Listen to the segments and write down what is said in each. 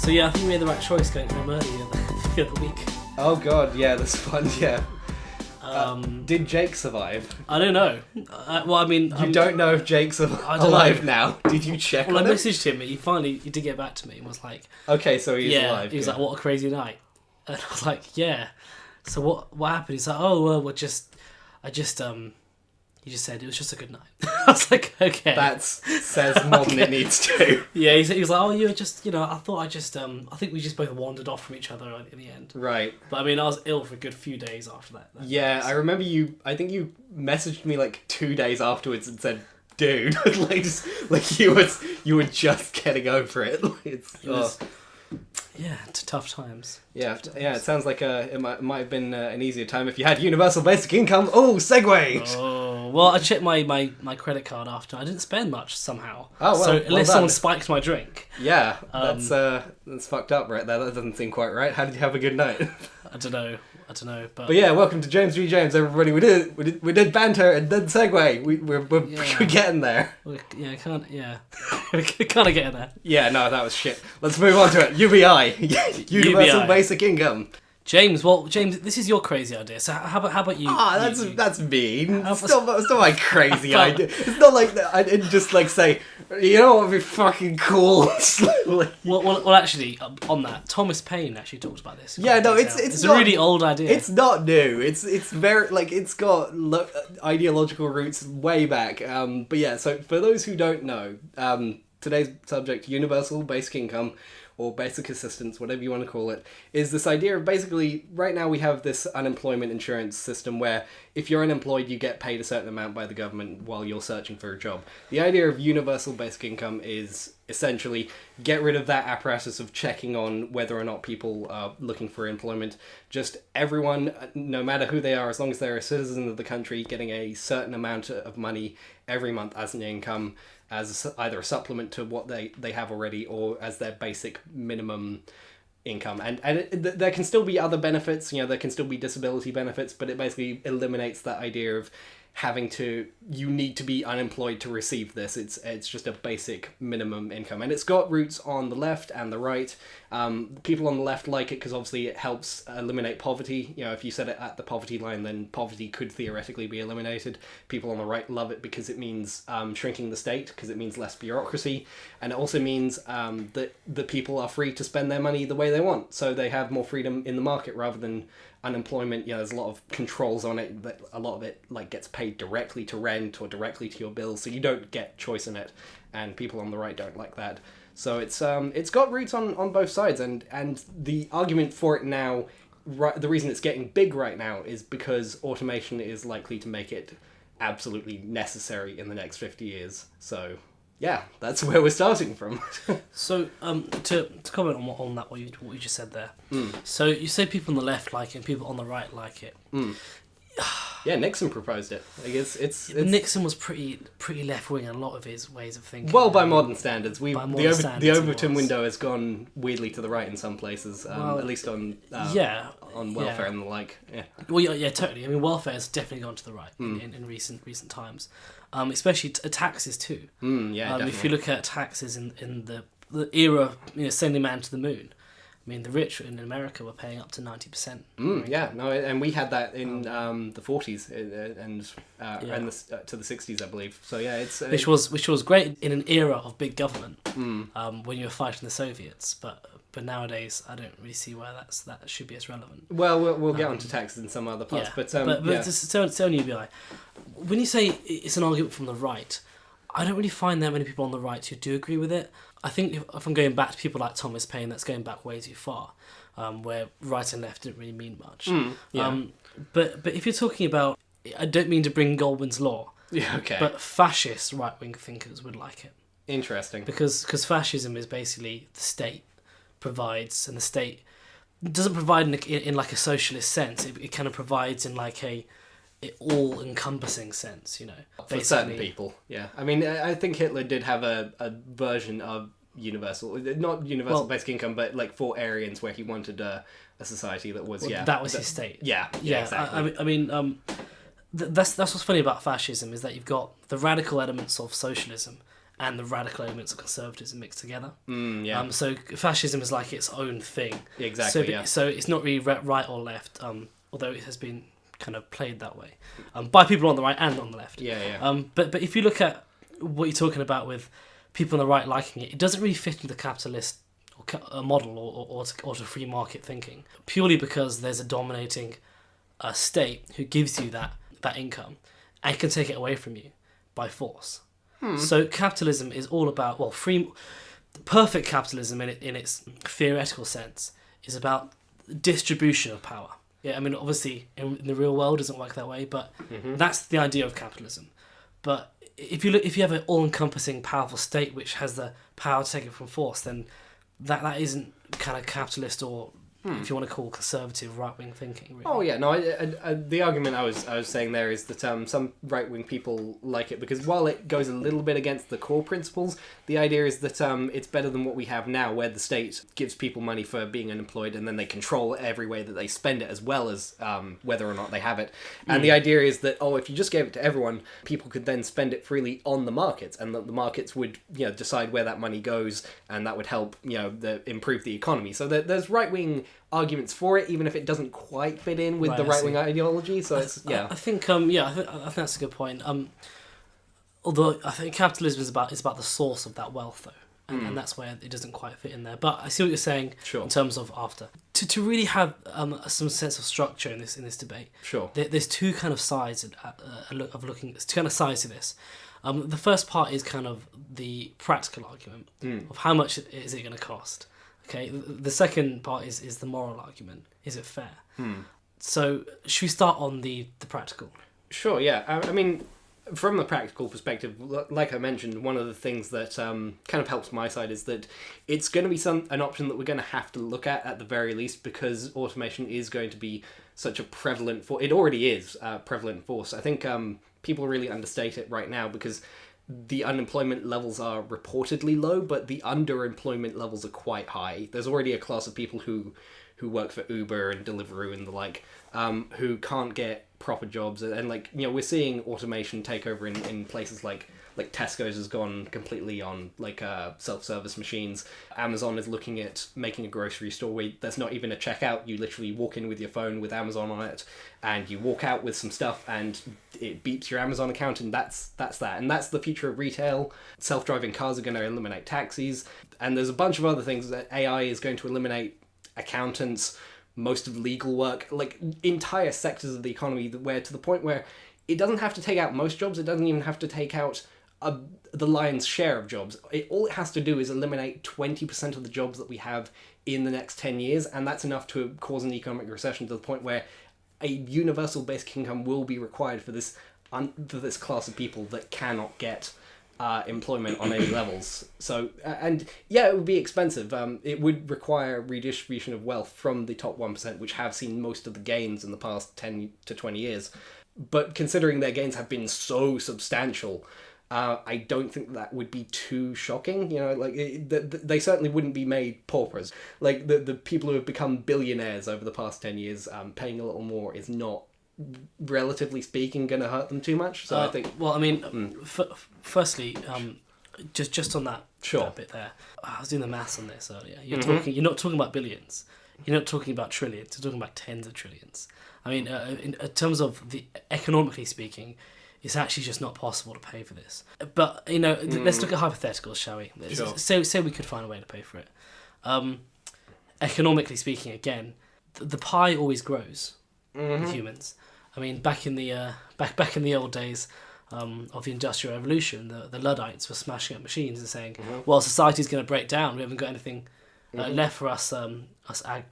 So yeah, I think we made the right choice going home early the other week. Oh god, yeah, that's fun, yeah. Did Jake survive? I don't know. You don't know if Jake's alive now. Did you check on I him? messaged him and he did get back to me and was like... Okay, so he's alive. He was like, what a crazy night. And I was like, yeah. So what happened? He's like, oh, well, he just said it was just a good night. I was like, okay. That says more than it needs to. Yeah, he was like, oh, you were just, I think we just both wandered off from each other in the end. Right. But I mean, I was ill for a good few days after that. Yeah, I remember I think you messaged me like 2 days afterwards and said, dude, you were just getting over it. Yeah, tough times. Yeah, it sounds like it might have been an easier time if you had universal basic income. Oh, segue! Oh, well, I checked my credit card after. I didn't spend much somehow. Oh, well, so unless someone spiked my drink. Yeah, that's fucked up right there. That doesn't seem quite right. How did you have a good night? I don't know. But yeah, welcome to James v. James, everybody. We did banter and then segue. We're getting there. We're kind of getting there. Yeah, no, that was shit. Let's move on to it. UBI, Universal Basic Income. James, this is your crazy idea. So how about you? That's mean. It's not my crazy idea. It's not like that. I didn't just say, you know what would be fucking cool. well, actually, on that, Thomas Paine actually talked about this. Yeah, no, it's not, a really old idea. It's not new. It's very it's got ideological roots way back. But yeah, so for those who don't know, today's subject, universal basic income, or basic assistance, whatever you want to call it, is this idea of basically, right now we have this unemployment insurance system where if you're unemployed, you get paid a certain amount by the government while you're searching for a job. The idea of universal basic income is essentially get rid of that apparatus of checking on whether or not people are looking for employment. Just everyone, no matter who they are, as long as they're a citizen of the country, getting a certain amount of money every month as an income, as either a supplement to what they have already or as their basic minimum income. And there can still be other benefits, there can still be disability benefits, but it basically eliminates that idea of you need to be unemployed to receive this. It's just a basic minimum income. And it's got roots on the left and the right. People on the left like it because obviously it helps eliminate poverty. If you set it at the poverty line, then poverty could theoretically be eliminated. People on the right love it because it means shrinking the state, because it means less bureaucracy. And it also means that the people are free to spend their money the way they want. So they have more freedom in the market rather than unemployment. There's a lot of controls on it, but a lot of it gets paid directly to rent or directly to your bills, so you don't get choice in it, and people on the right don't like that. So it's got roots on both sides, and the argument for it now, the reason it's getting big right now is because automation is likely to make it absolutely necessary in the next 50 years. So yeah, that's where we're starting from. So, to comment on that, what you just said there. So you say people on the left like it, and people on the right like it. Yeah, Nixon proposed it. It's Nixon was pretty left wing in a lot of his ways of thinking. Well, by modern standards, the Overton window has gone weirdly to the right in some places. At least on welfare and the like. Yeah. Well, yeah, totally. I mean, welfare has definitely gone to the right in recent times. Especially taxes too. Definitely. If you look at taxes in the era of, sending man to the moon, I mean, the rich in America were paying up to 90%. And we had that in the 40s and to the 60s, I believe. So yeah, it's which was great in an era of big government when you were fighting the Soviets, but nowadays I don't really see why that should be as relevant. Well, we'll get onto taxes in some other parts, but it's only UBI. When you say it's an argument from the right, I don't really find that many people on the right who do agree with it. I think if I'm going back to people like Thomas Paine, that's going back way too far, where right and left didn't really mean much. But if you're talking about, I don't mean to bring Goldwyn's law. Yeah, okay. But fascist right-wing thinkers would like it. Interesting. Because fascism is basically the state provides, and the state doesn't provide in like a socialist sense. It kind of provides in like a all-encompassing sense, For certain people, yeah. I mean, I think Hitler did have a version of not universal basic income, but for Aryans, where he wanted a society that was, that was his state. Yeah, exactly. I mean, that's what's funny about fascism, is that you've got the radical elements of socialism, and the radical elements of conservatism mixed together. Yeah. So fascism is like its own thing. Exactly. So it's not really right or left, although it has been kind of played that way by people on the right and on the left. Yeah. But if you look at what you're talking about with people on the right liking it, it doesn't really fit into the capitalist model or to free market thinking, purely because there's a dominating state who gives you that income and can take it away from you by force. So capitalism is all about, perfect capitalism in its theoretical sense is about distribution of power. Yeah, I mean, obviously in the real world it doesn't work that way, but that's the idea of capitalism. But if you have an all-encompassing, powerful state which has the power to take it from force, then that isn't kind of capitalist or, if you want to call conservative, right-wing thinking. Really. Oh yeah, no. The argument I was saying there is that some right-wing people like it because while it goes a little bit against the core principles, the idea is that it's better than what we have now, where the state gives people money for being unemployed and then they control every way that they spend it, as well as whether or not they have it. And the idea is that if you just gave it to everyone, people could then spend it freely on the markets, and that the markets would decide where that money goes, and that would help improve the economy. So there's right-wing arguments for it, even if it doesn't quite fit in with the right-wing ideology. So I think that's a good point. Although I think capitalism is about the source of that wealth, though, and that's where it doesn't quite fit in there. But I see what you're saying in terms of after to really have some sense of structure in this debate. Sure, there's two kind of sides of looking. There's two kind of sides to this. The first part is kind of the practical argument of how much is it going to cost. Okay, the second part is the moral argument. Is it fair? So, should we start on the practical? Sure, yeah. I mean, from the practical perspective, like I mentioned, one of the things that kind of helps my side is that it's going to be an option that we're going to have to look at the very least, because automation is going to be such a prevalent force. It already is a prevalent force. I think people really understate it right now because the unemployment levels are reportedly low, but the underemployment levels are quite high. There's already a class of people who work for Uber and Deliveroo and the like, who can't get proper jobs, and we're seeing automation take over in places like Tesco's has gone completely on self-service machines. Amazon is looking at making a grocery store where there's not even a checkout. You literally walk in with your phone with Amazon on it, and you walk out with some stuff, and it beeps your Amazon account, and that's that. And that's the future of retail. Self-driving cars are going to eliminate taxis, and there's a bunch of other things that AI is going to eliminate. Accountants, most of legal work, entire sectors of the economy, where to the point where it doesn't have to take out most jobs. It doesn't even have to take out the lion's share of jobs. All it has to do is eliminate 20% of the jobs that we have in the next 10 years, and that's enough to cause an economic recession to the point where a universal basic income will be required for this class of people that cannot get employment on any levels. So, and yeah, it would be expensive. It would require redistribution of wealth from the top 1%, which have seen most of the gains in the past 10 to 20 years. But considering their gains have been so substantial, I don't think that would be too shocking. They certainly wouldn't be made paupers. The people who have become billionaires over the past 10 years, paying a little more is not, relatively speaking, going to hurt them too much. So I think. Well, I mean, firstly, just on that bit there, I was doing the maths on this earlier. You're not talking about billions. You're not talking about trillions. You're talking about tens of trillions. I mean, in terms of the economically speaking, it's actually just not possible to pay for this. But let's look at hypotheticals, shall we? Sure. Say we could find a way to pay for it. Economically speaking, again, the pie always grows with humans. I mean, back in the old days of the Industrial Revolution, the Luddites were smashing up machines and saying, "Well, society's going to break down. We haven't got anything left for us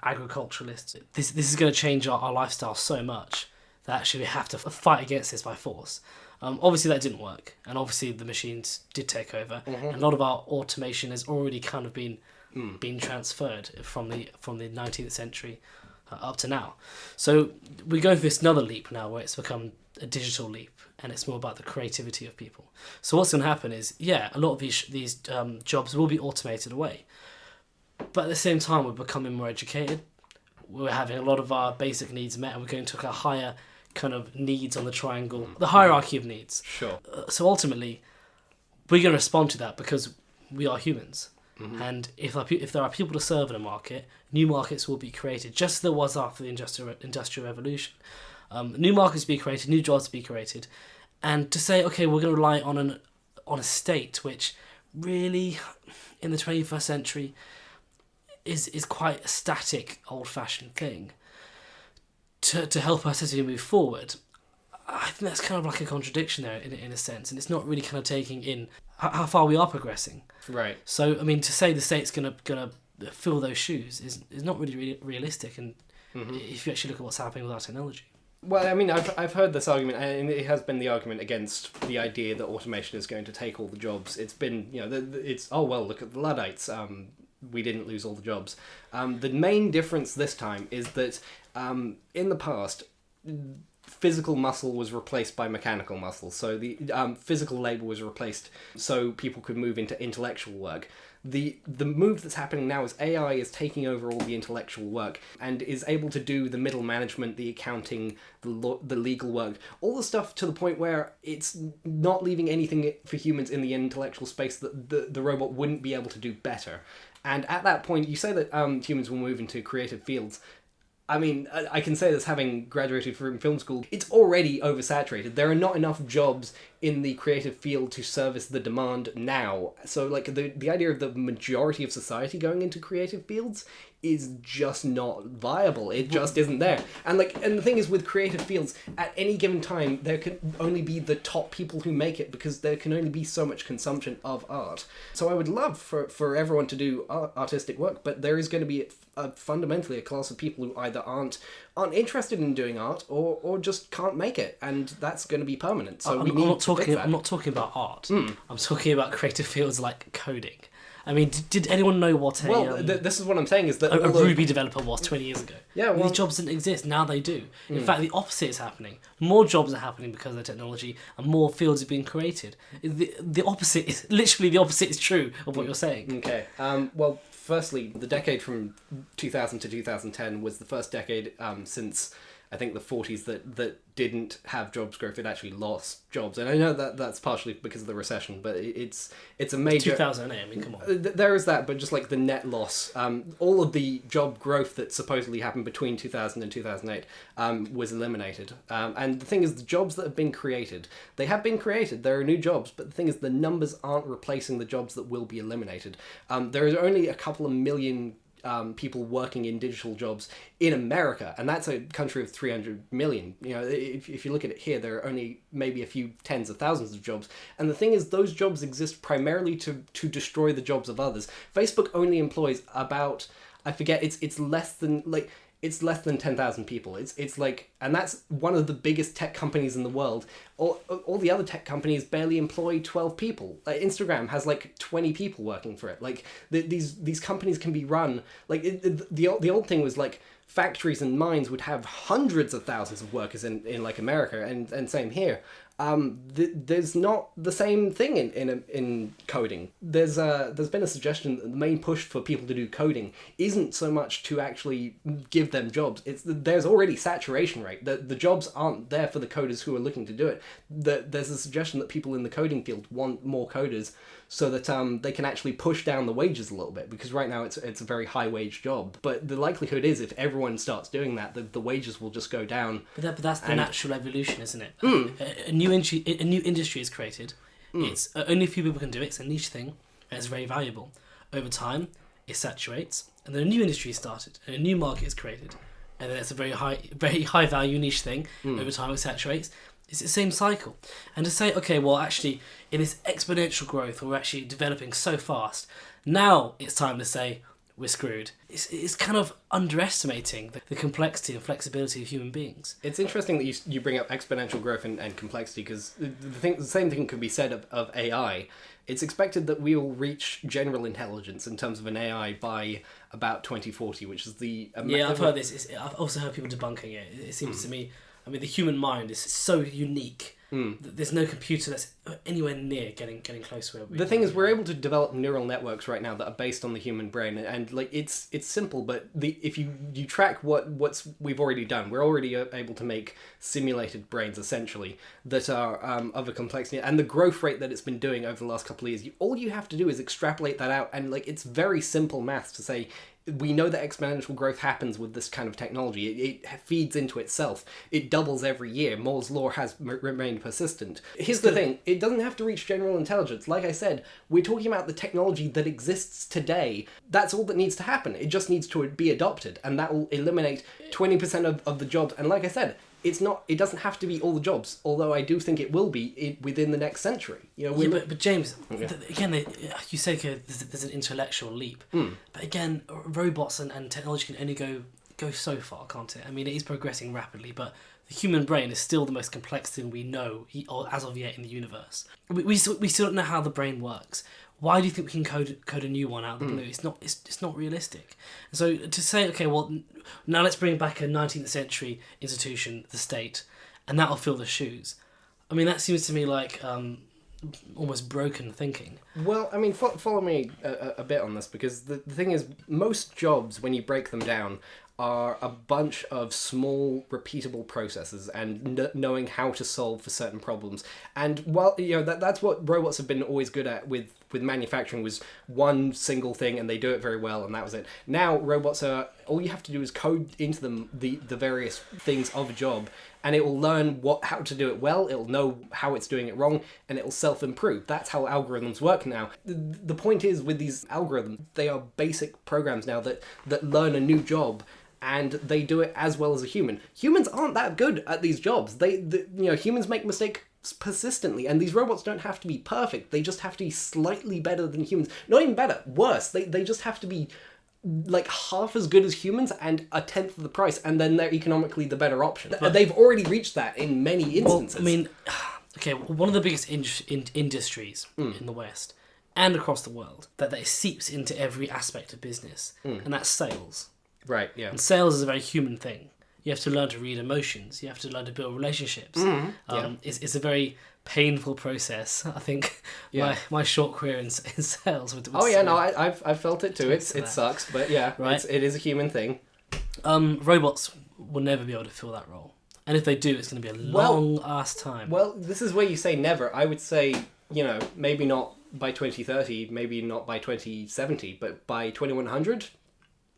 agriculturalists. This is going to change our lifestyle so much that actually we have to fight against this by force." Obviously, that didn't work, and obviously the machines did take over. And a lot of our automation has already kind of been transferred from the 19th century up to now. So we're going through this another leap now where it's become a digital leap, and it's more about the creativity of people. So what's going to happen is, a lot of these jobs will be automated away, but at the same time we're becoming more educated. We're having a lot of our basic needs met, and we're going to a higher kind of needs on the triangle, the hierarchy of needs. Sure. So ultimately, we're going to respond to that because we are humans. And if there are people to serve in a market, new markets will be created, just as there was after the Industrial Revolution. New markets will be created, new jobs will be created. And to say, okay, we're going to rely on a state which really, in the 21st century, is quite a static, old-fashioned thing, to help us as we move forward, I think that's kind of like a contradiction there in a sense, and it's not really kind of taking in how far we are progressing. Right. So, I mean, to say the state's gonna fill those shoes is not really realistic, and if you actually look at what's happening with our technology. Well, I mean, I've heard this argument, and it has been the argument against the idea that automation is going to take all the jobs. It's been, look at the Luddites. We didn't lose all the jobs. The main difference this time is that in the past, physical muscle was replaced by mechanical muscle. So the physical labour was replaced so people could move into intellectual work. The move that's happening now is AI is taking over all the intellectual work and is able to do the middle management, the accounting, the legal work, all the stuff to the point where it's not leaving anything for humans in the intellectual space that the robot wouldn't be able to do better. And at that point, you say that humans will move into creative fields. I mean, I can say this having graduated from film school, it's already oversaturated. There are not enough jobs in the creative field to service the demand now. So, like, the idea of the majority of society going into creative fields is just not viable. It just isn't there. And the thing is, with creative fields, at any given time, there can only be the top people who make it because there can only be so much consumption of art. So I would love for everyone to do artistic work, but there is going to be fundamentally a class of people who either aren't interested in doing art or just can't make it, and that's going to be permanent. So I'm not talking about art. I'm talking about creative fields like coding. I mean, did anyone know what this is what I'm saying is that a Ruby developer was 20 years ago? Yeah, well, these jobs didn't exist. Now they do. In fact, the opposite is happening. More jobs are happening because of the technology, and more fields are being created. The opposite is literally the opposite is true of what you're saying. Okay. Well, firstly, the decade from 2000 to 2010 was the first decade since I think the 40s that didn't have jobs growth. It actually lost jobs, and I know that's partially because of the recession, but it's a major 2008. I mean, come on. There is that, but just like the net loss, all of the job growth that supposedly happened between 2000 and 2008 was eliminated. And the thing is, the jobs that have been created, they have been created. There are new jobs, but the thing is, the numbers aren't replacing the jobs that will be eliminated. There is only a couple of million people working in digital jobs in America, and that's a country of 300 million. You know, if you look at it here, there are only maybe a few tens of thousands of jobs, and the thing is, those jobs exist primarily to destroy the jobs of others. Facebook only employs about, I forget, it's less than 10,000 people. It's like, and that's one of the biggest tech companies in the world. All the other tech companies barely employ 12 people. Instagram has like 20 people working for it. Like these companies can be run like the old thing was like factories and mines would have hundreds of thousands of workers in like America, and same here. There's not the same thing in coding. There's been a suggestion that the main push for people to do coding isn't so much to actually give them jobs. There's already saturation rate. The jobs aren't there for the coders who are looking to do it. There's a suggestion that people in the coding field want more coders so that they can actually push down the wages a little bit, because right now it's a very high wage job. But the likelihood is if everyone starts doing that, the wages will just go down. But that's the natural evolution, isn't it? A new industry is created. It's only a few people can do it. It's a niche thing, and it's very valuable. Over time, it saturates, and then a new industry is started, and a new market is created, and then it's a very high value niche thing. Over time, it saturates. It's the same cycle. And to say, okay, well, actually, in this exponential growth, we're actually developing so fast. Now it's time to say we're screwed. It's kind of underestimating the complexity and flexibility of human beings. It's interesting that you bring up exponential growth and complexity, because the same thing could be said of AI. It's expected that we will reach general intelligence in terms of an AI by about 2040, which is the... I've heard this. I've also heard people debunking it. It seems to me... I mean, the human mind is so unique There's no computer that's anywhere near getting close to where we. The thing is, we're able to develop neural networks right now that are based on the human brain, and like it's simple, but if you track we've already done, we're already able to make simulated brains essentially that are of a complexity, and the growth rate that it's been doing over the last couple of years. All you have to do is extrapolate that out, and like it's very simple maths to say. We know that exponential growth happens with this kind of technology. It feeds into itself. It doubles every year. Moore's law has remained persistent. Here's the thing. It doesn't have to reach general intelligence. Like I said, we're talking about the technology that exists today. That's all that needs to happen. It just needs to be adopted, and that will eliminate 20% of the jobs. And like I said, it doesn't have to be all the jobs, although I do think it will be within the next century. But James, again, you say there's an intellectual leap, but again, robots and technology can only go so far, can't it? I mean, it is progressing rapidly, but the human brain is still the most complex thing we know, as of yet, in the universe. We still don't know how the brain works. Why do you think we can code a new one out of the blue? It's not realistic. And so to say, okay, well, now let's bring back a 19th century institution, the state, and that'll fill the shoes. I mean, that seems to me like almost broken thinking. Well, I mean, follow me a bit on this, because the thing is, most jobs, when you break them down, are a bunch of small, repeatable processes and knowing how to solve for certain problems. And while that's what robots have been always good at with manufacturing, was one single thing, and they do it very well, and that was it. Now robots are, all you have to do is code into them the various things of a job, and it will learn how to do it well. It'll know how it's doing it wrong, and it will self-improve. That's how algorithms work now. The point is, with these algorithms, they are basic programs now that learn a new job, and they do it as well as a human. Humans aren't that good at these jobs. Humans make mistakes persistently, and these robots don't have to be perfect. They just have to be slightly better than humans. Not even better, worse. They just have to be like half as good as humans and a tenth of the price, and then they're economically the better option. But they've already reached that in many instances. Well, I mean, okay, one of the biggest industries in the West and across the world that seeps into every aspect of business, and that's sales. Right, yeah. And sales is a very human thing. You have to learn to read emotions. You have to learn to build relationships. It's a very painful process. I think my short career in sales would I've felt it too. It sucks, but yeah, right? It is a human thing. Robots will never be able to fill that role. And if they do, it's going to be a long-ass time. Well, this is where you say never. I would say, maybe not by 2030, maybe not by 2070, but by 2100...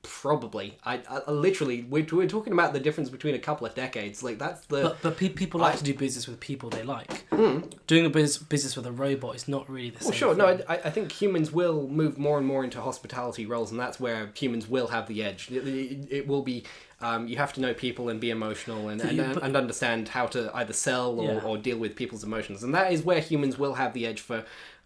Probably. I literally, we're talking about the difference between a couple of decades. Like, that's the... But people like to do business with people they like. Doing a business with a robot is not really the same. Well, sure. Thing. No, I think humans will move more and more into hospitality roles, and that's where humans will have the edge. It will be... you have to know people and be emotional and understand how to either sell or deal with people's emotions. And that is where humans will have the edge for...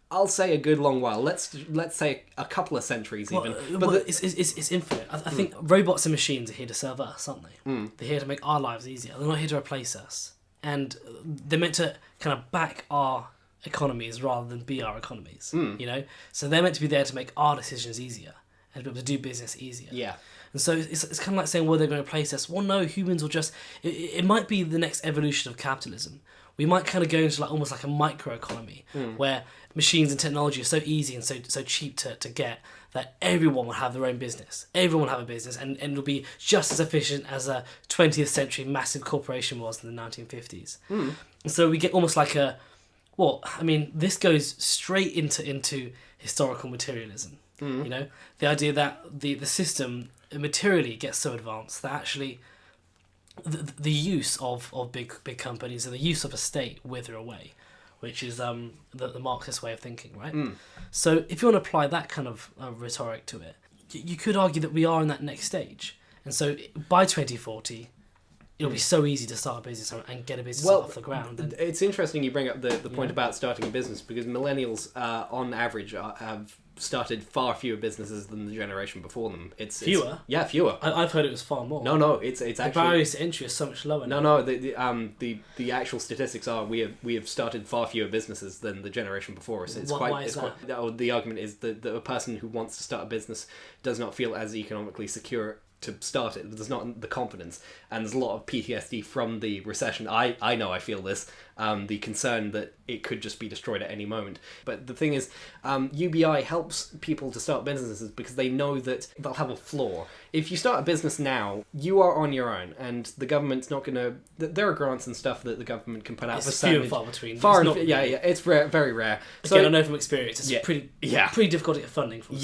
I'll say a good long while. Let's say a couple of centuries even. But it's infinite. I think robots and machines are here to serve us, aren't they? They're here to make our lives easier. They're not here to replace us. And they're meant to kind of back our economies rather than be our economies. So they're meant to be there to make our decisions easier and to be able to do business easier. Yeah. And so it's kind of like saying, well, they're going to replace us. Well, no, humans will just... It might be the next evolution of capitalism. We might kind of go into almost like a microeconomy where machines and technology are so easy and so cheap to get that everyone will have their own business. Everyone will have a business and it'll be just as efficient as a 20th century massive corporation was in the 1950s. And so we get almost like this goes straight into historical materialism. The idea that the system materially gets so advanced that actually... The use of big companies and the use of a state wither away, which is the Marxist way of thinking, right? So if you want to apply that kind of rhetoric to it, you could argue that we are in that next stage. And so by 2040, it'll be so easy to start a business and get a business off the ground. It's interesting you bring up the point about starting a business, because millennials, on average, have started far fewer businesses than the generation before them. Fewer? Fewer. I've heard it was far more. No, it's actually... The barriers to entry are so much lower now. No, the actual statistics are we have started far fewer businesses than the generation before us. Why is that? The argument is that a person who wants to start a business does not feel as economically secure to start it. There's not the confidence, and there's a lot of PTSD from the recession. I know I feel this. the concern that it could just be destroyed at any moment. But the thing is, UBI helps people to start businesses because they know that they'll have a floor. If you start a business now, you are on your own, and the government's not going to... There are grants and stuff that the government can put out for few and far between. It's rare, very rare. Again, I know from experience, it's pretty difficult to get funding for.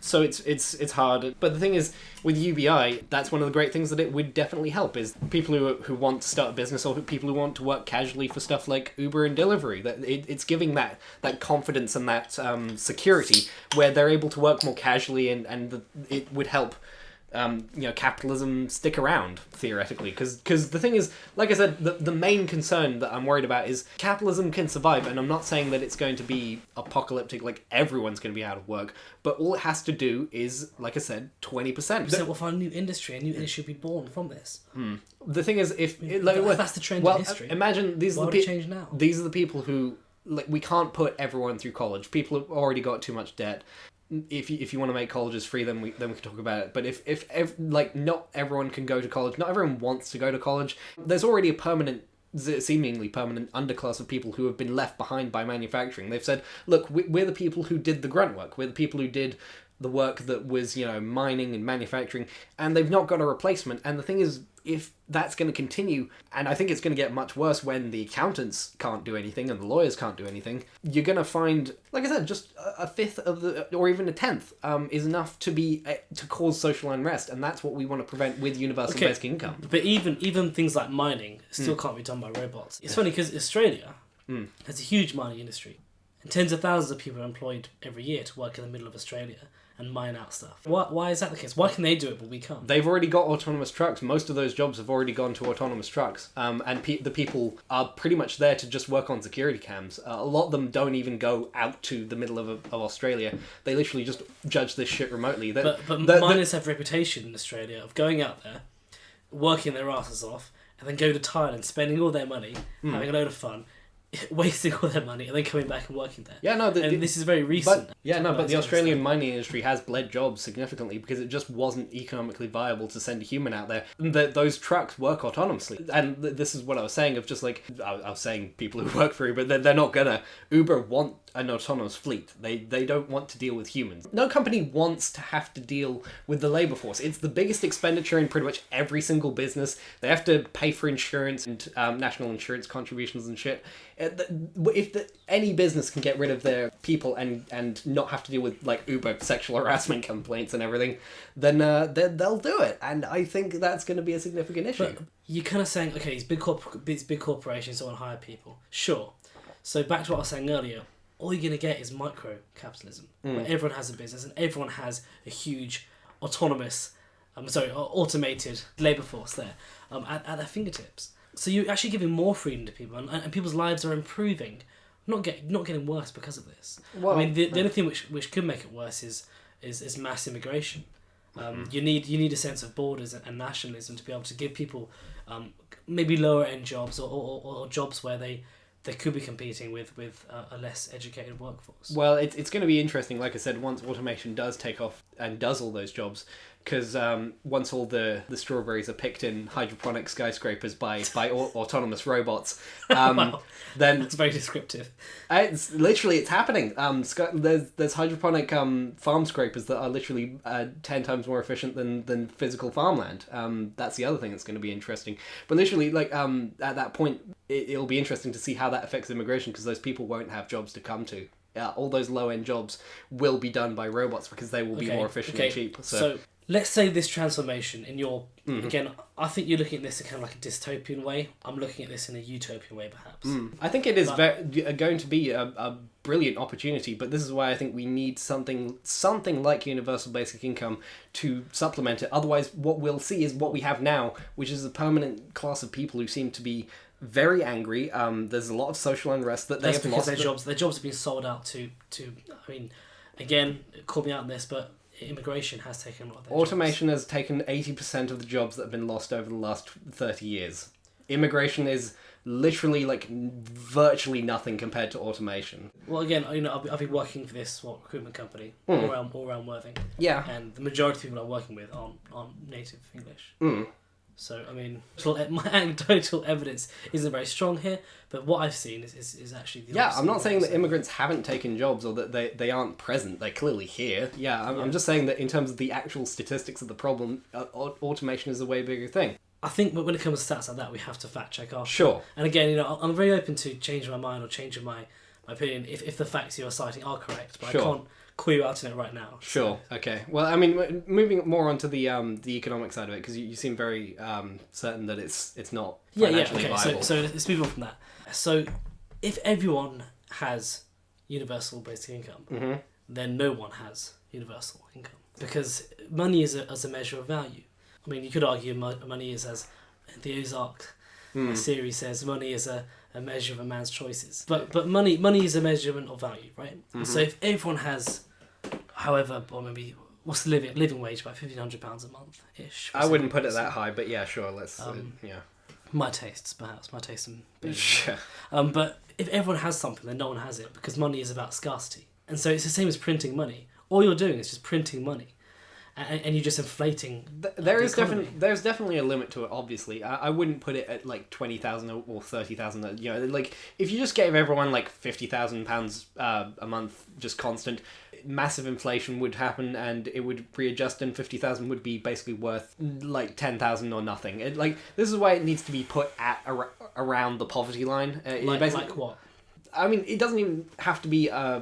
So it's hard. But the thing is, with UBI, that's one of the great things that it would definitely help is people who want to start a business, or people who want to work casually for stuff like Uber and delivery. That it's giving that confidence and that security where they're able to work more casually, and it would help capitalism stick around, theoretically. Because the thing is, like I said, the main concern that I'm worried about is capitalism can survive, and I'm not saying that it's going to be apocalyptic, like everyone's going to be out of work, but all it has to do is, like I said, 20%. So we'll find a new industry will be born from this. The thing is, that's the trend in history. Imagine these are the people who, like, we can't put everyone through college. People have already got too much debt. If you want to make colleges free, then we can talk about it. But if not everyone can go to college, not everyone wants to go to college. There's already a seemingly permanent underclass of people who have been left behind by manufacturing. They've said, look, we're the people who did the grunt work. We're the people who did the work that was, mining and manufacturing, and they've not got a replacement. And the thing is, if that's going to continue, and I think it's going to get much worse when the accountants can't do anything and the lawyers can't do anything, you're going to find, like I said, just a fifth of or even a tenth is enough to cause social unrest, and that's what we want to prevent with universal basic income. But even things like mining still can't be done by robots. It's funny because Australia has a huge mining industry, and tens of thousands of people are employed every year to work in the middle of Australia and mine out stuff. Why is that the case? Why can they do it but we can't? They've already got autonomous trucks. Most of those jobs have already gone to autonomous trucks. And the people are pretty much there to just work on security cams. A lot of them don't even go out to the middle of Australia. They literally just judge this shit remotely. But miners have a reputation in Australia of going out there, working their asses off, and then go to Thailand, spending all their money, having a load of fun, wasting all their money, and then coming back and working there. Yeah, no, and this is very recent. But the Australian mining industry has bled jobs significantly because it just wasn't economically viable to send a human out there. Those trucks work autonomously, and this is what I was saying of just like I was saying people who work for Uber, they're not gonna. Uber want an autonomous fleet. They don't want to deal with humans. No company wants to have to deal with the labour force. It's the biggest expenditure in pretty much every single business. They have to pay for insurance and national insurance contributions and shit. If any business can get rid of their people and not have to deal with like Uber sexual harassment complaints and everything, then they'll do it. And I think that's going to be a significant issue. But you're kind of saying, okay, these big corporations don't want to hire people. Sure. So back to what I was saying earlier, all you're going to get is micro-capitalism, where everyone has a business and everyone has a huge automated labour force there at their fingertips. So you're actually giving more freedom to people, and people's lives are improving, not getting worse because of this. Well, I mean, the only thing which could make it worse is mass immigration. You need a sense of borders and nationalism to be able to give people maybe lower end jobs or jobs where they could be competing with a less educated workforce. Well, it's going to be interesting, like I said, once automation does take off and does all those jobs, because once all the strawberries are picked in hydroponic skyscrapers by autonomous robots, Wow. then that's very descriptive. It's happening. There's hydroponic farm scrapers that are literally 10 times more efficient than physical farmland. That's the other thing that's going to be interesting. But literally, like at that point, it'll be interesting to see how that affects immigration, because those people won't have jobs to come to. All those low-end jobs will be done by robots because they will be more efficient and cheap. So let's say this transformation in your... Again, I think you're looking at this in kind of like a dystopian way. I'm looking at this in a utopian way, perhaps. I think it is going to be a brilliant opportunity, but this is why I think we need something like universal basic income to supplement it. Otherwise, what we'll see is what we have now, which is a permanent class of people who seem to be very angry. There's a lot of social unrest that they have lost. That's because their jobs have been sold out to. I mean, again, call me out on this, but immigration has taken a lot of their Automation has taken 80% of the jobs that have been lost over the last 30 years. Immigration is literally like virtually nothing compared to automation. Well, again, I'll be working for this recruitment company all around Worthing. Yeah. And the majority of people I'm working with aren't native English. So, I mean, my anecdotal evidence isn't very strong here, but what I've seen is actually the opposite. I'm not saying that immigrants haven't taken jobs or that they aren't present. They're clearly here. I'm just saying that in terms of the actual statistics of the problem, automation is a way bigger thing. I think when it comes to stats like that, we have to fact check after. Sure. And again, I'm very open to changing my mind or changing my opinion if the facts you're citing are correct, but Sure. I can't call you out on it right now. Sure. Okay. Well, I mean, moving more onto the economic side of it, because you seem very certain that it's not financially viable. So let's move on from that. So, if everyone has universal basic income, then no one has universal income, because money is a measure of value. I mean, you could argue money is, as the Ozark series says, money is a measure of a man's choices. But money is a measurement of value, right? So if everyone has, however, or maybe what's the living wage, about £1,500 a month ish. I wouldn't put it that high, but yeah, sure. Let's my tastes, perhaps my tastes and Sure. but if everyone has something, then no one has it, because money is about scarcity, and so it's the same as printing money. All you're doing is just printing money. And you're just inflating. There's definitely a limit to it. Obviously, I wouldn't put it at like 20,000 or 30,000. You know, like if you just gave everyone like £50,000 a month, just constant, massive inflation would happen, and it would readjust, and 50,000 would be basically worth like 10,000 or nothing. This is why it needs to be put at around the poverty line. Like what? I mean, it doesn't even have to be a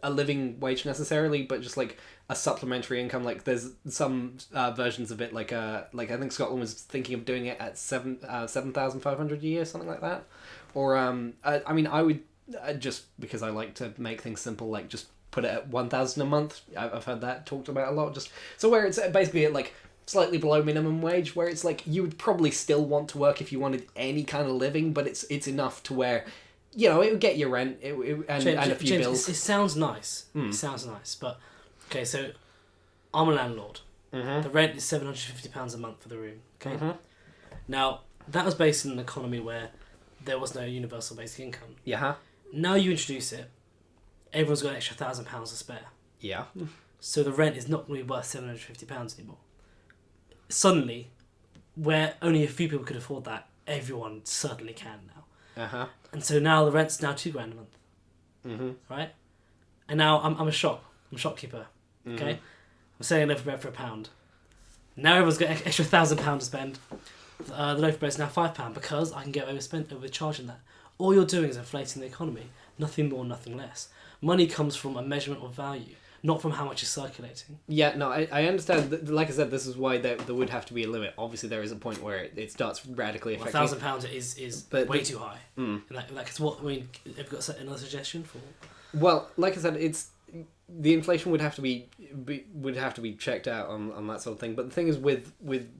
living wage necessarily, but just like a supplementary income. Like there's some versions of it, like I think Scotland was thinking of doing it at 7,500 a year, something like that. Or I mean, I would just because I like to make things simple, like just put it at 1,000 a month. I've heard that talked about a lot. Just so where it's basically at like slightly below minimum wage, where it's like you would probably still want to work if you wanted any kind of living, but it's enough to where, you know, it would get your rent and a few James, bills. It sounds nice. It sounds nice, but okay. So I'm a landlord. The rent is £750 a month for the room. Okay. Now that was based in an economy where there was no universal basic income. Yeah. Now you introduce it, everyone's got an extra £1,000 to spare. Yeah. So the rent is not going to be worth £750 anymore. Suddenly, where only a few people could afford that, everyone certainly can now. And so now the rent's now £2,000 a month. Right? And now I'm a shopkeeper. Okay? I'm selling a loaf of bread for £1. Now everyone's got an extra £1,000 to spend. The loaf of bread's now £5 because I can get overcharging that. All you're doing is inflating the economy. Nothing more, nothing less. Money comes from a measurement of value, not from how much is circulating. Yeah, no, I understand. Like I said, this is why there would have to be a limit. Obviously, there is a point where it starts radically affecting. £1,000 is way too high. That's what I mean. Have you got another suggestion for? Well, like I said, it's the inflation would have to be checked out on that sort of thing. But the thing is, with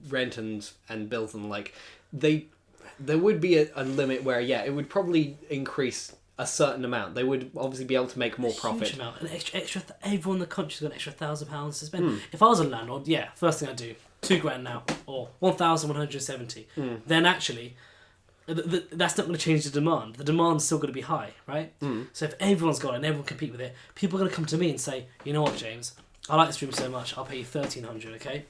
rent and bills and like, there would be a limit where it would probably increase a certain amount. They would obviously be able to make more profit. Huge amount. An extra. Everyone in the country's got an extra £1,000 to spend. If I was a landlord, first thing I'd do, £2,000 now, or 1,170. Then actually, that's not going to change the demand. The demand's still going to be high, right? So if everyone's got it and everyone can compete with it, people are going to come to me and say, you know what, James, I like this room so much, I'll pay you £1,300, okay?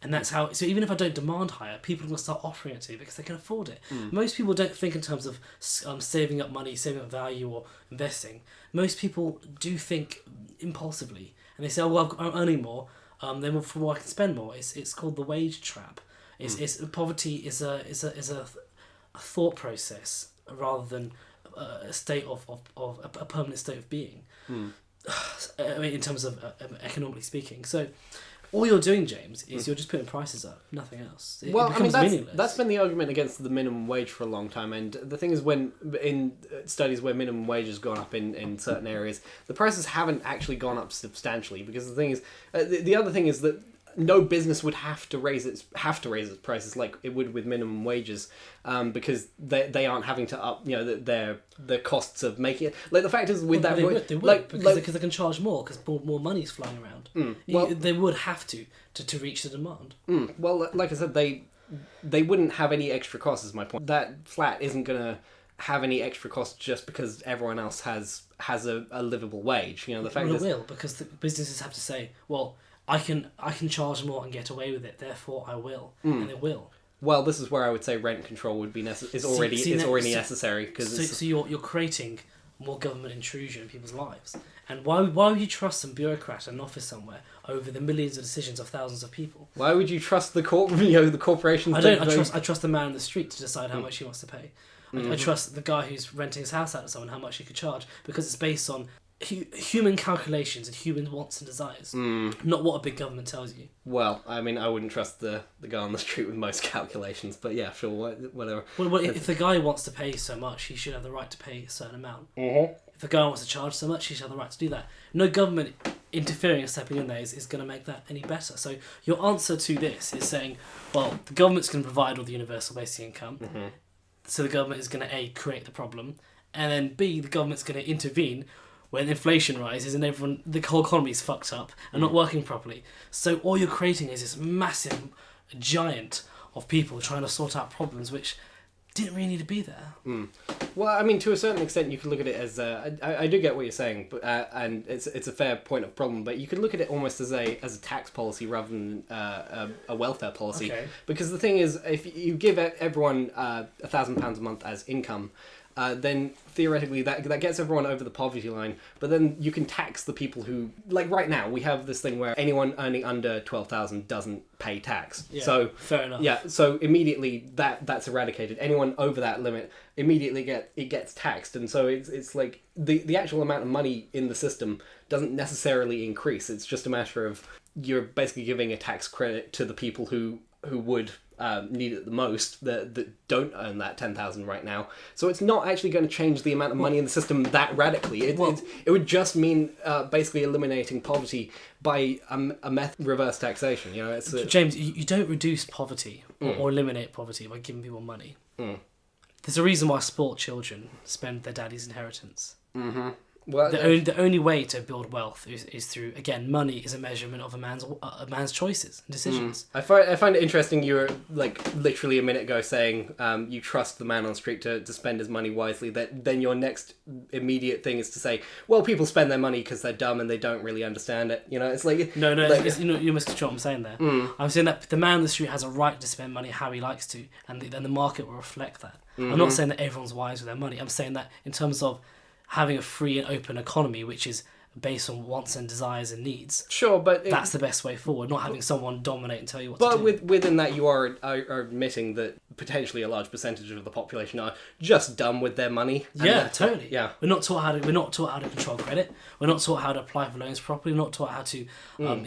And that's how. So even if I don't demand higher, people are going to start offering it to you because they can afford it. Most people don't think in terms of saving up money, saving up value, or investing. Most people do think impulsively, and they say, "Oh, well, I'm earning more, then for more I can spend more." It's called the wage trap. It's poverty is a thought process rather than a state of a permanent state of being. I mean, in terms of economically speaking, so. All you're doing, James, is you're just putting prices up, nothing else. It becomes meaningless. That's been the argument against the minimum wage for a long time, and the thing is, when in studies where minimum wage has gone up in certain areas, the prices haven't actually gone up substantially, because the thing is, the other thing is that no business would have to raise its prices like it would with minimum wages, because they aren't having to up the costs of making it. Like the fact is with they would because they can charge more because more money's flying around. They would have to reach the demand. Well, like I said, they wouldn't have any extra costs. Is my point. That flat isn't gonna have any extra costs just because everyone else has a livable wage. You know, the fact is, it will, because the businesses have to say, well, I can charge more and get away with it, therefore I will, and it will. Well, this is where I would say rent control would be is already necessary because so you're creating more government intrusion in people's lives. And why would you trust some bureaucrat in an office somewhere over the millions of decisions of thousands of people? Why would you trust the the corporations? I trust the man in the street to decide how much he wants to pay. I trust the guy who's renting his house out to someone how much he could charge, because it's based on human calculations and human wants and desires, not what a big government tells you. Well, I mean, I wouldn't trust the guy on the street with most calculations, but yeah, sure, whatever. Well, if the guy wants to pay so much, he should have the right to pay a certain amount. If the guy wants to charge so much, he should have the right to do that. No government interfering and stepping in there is going to make that any better. So your answer to this is saying, well, the government's going to provide all the universal basic income, so the government is going to A, create the problem, and then B, the government's going to intervene when inflation rises and the whole economy is fucked up and not working properly. So all you're creating is this massive giant of people trying to sort out problems which didn't really need to be there. Well, I mean, to a certain extent, you could look at it as I do get what you're saying, but and it's a fair point of problem. But you could look at it almost as a tax policy rather than a welfare policy. Okay. Because the thing is, if you give everyone £1,000 a month as income, then theoretically that gets everyone over the poverty line. But then you can tax the people who, like right now, we have this thing where anyone earning under 12,000 doesn't pay tax. Yeah, so fair enough. Yeah, so immediately that's eradicated. Anyone over that limit immediately gets taxed, and so it's like the actual amount of money in the system doesn't necessarily increase. It's just a matter of you're basically giving a tax credit to the people who would need it the most, that don't earn that 10,000 right now. So it's not actually going to change the amount of money in the system that radically. It would just mean basically eliminating poverty by reverse taxation. You know, James, you don't reduce poverty or eliminate poverty by giving people money. There's a reason why spoilt children spend their daddy's inheritance. Well, the only way to build wealth is through, again, money is a measurement of a man's choices and decisions. I find it interesting you were like literally a minute ago saying you trust the man on the street to spend his money wisely. Then your next immediate thing is to say, well, people spend their money because they're dumb and they don't really understand it. You know, it's like no, like, you must control what I'm saying there. I'm saying that the man on the street has a right to spend money how he likes to, and then the market will reflect that. I'm not saying that everyone's wise with their money. I'm saying that in terms of having a free and open economy, which is based on wants and desires and needs. Sure, but that's the best way forward. Not having someone dominate and tell you what to do. But within that, you are admitting that potentially a large percentage of the population are just dumb with their money. Yeah, totally. Yeah, we're not taught how to control credit. We're not taught how to apply for loans properly. We're not taught how to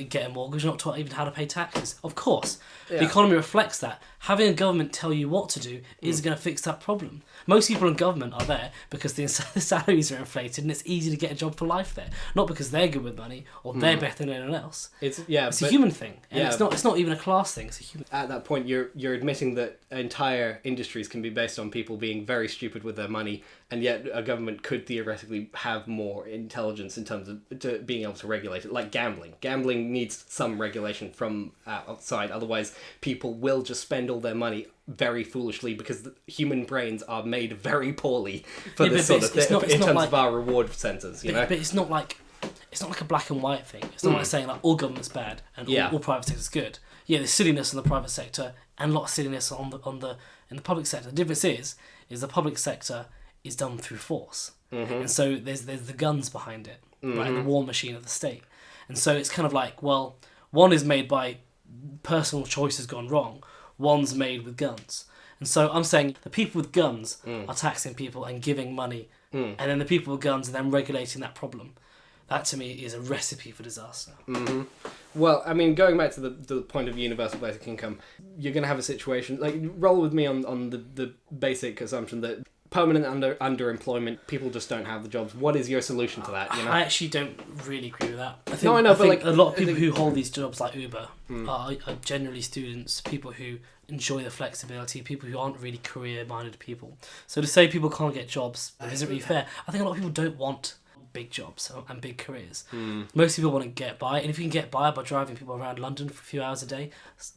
get a mortgage. We're not taught even how to pay taxes. Of course, the economy reflects that. Having a government tell you what to do is going to fix that problem. Most people in government are there because the salaries are inflated and it's easy to get a job for life there. Not because they're good with money or they're better than anyone else. It's a human thing, and it's not even a class thing. It's a human. At that point, you're admitting that entire industries can be based on people being very stupid with their money, and yet a government could theoretically have more intelligence in terms of being able to regulate it. Like gambling. Gambling needs some regulation from outside, otherwise people will just spend all their money very foolishly because the human brains are made very poorly for this sort of thing in terms of our reward centres. You know, but it's not like a black and white thing. It's not like saying like all government's bad and all private sector's good. Yeah, there's silliness in the private sector and a lot of silliness in the public sector. The difference is the public sector is done through force, and so there's the guns behind it, right, and the war machine of the state, and so it's kind of like, well, one is made by personal choices gone wrong, one's made with guns, and so I'm saying the people with guns are taxing people and giving money, and then the people with guns are then regulating that problem. That to me is a recipe for disaster. Well, I mean, going back to the point of universal basic income, you're going to have a situation, like, roll with me on the basic assumption that permanent underemployment, people just don't have the jobs. What is your solution to that? You know? I actually don't really agree with that. I think a lot of people who hold these jobs like Uber are generally students, people who enjoy the flexibility, people who aren't really career-minded people. So to say people can't get jobs isn't really fair. I think a lot of people don't want big jobs and big careers. Most people want to get by, and if you can get by driving people around London for a few hours a day,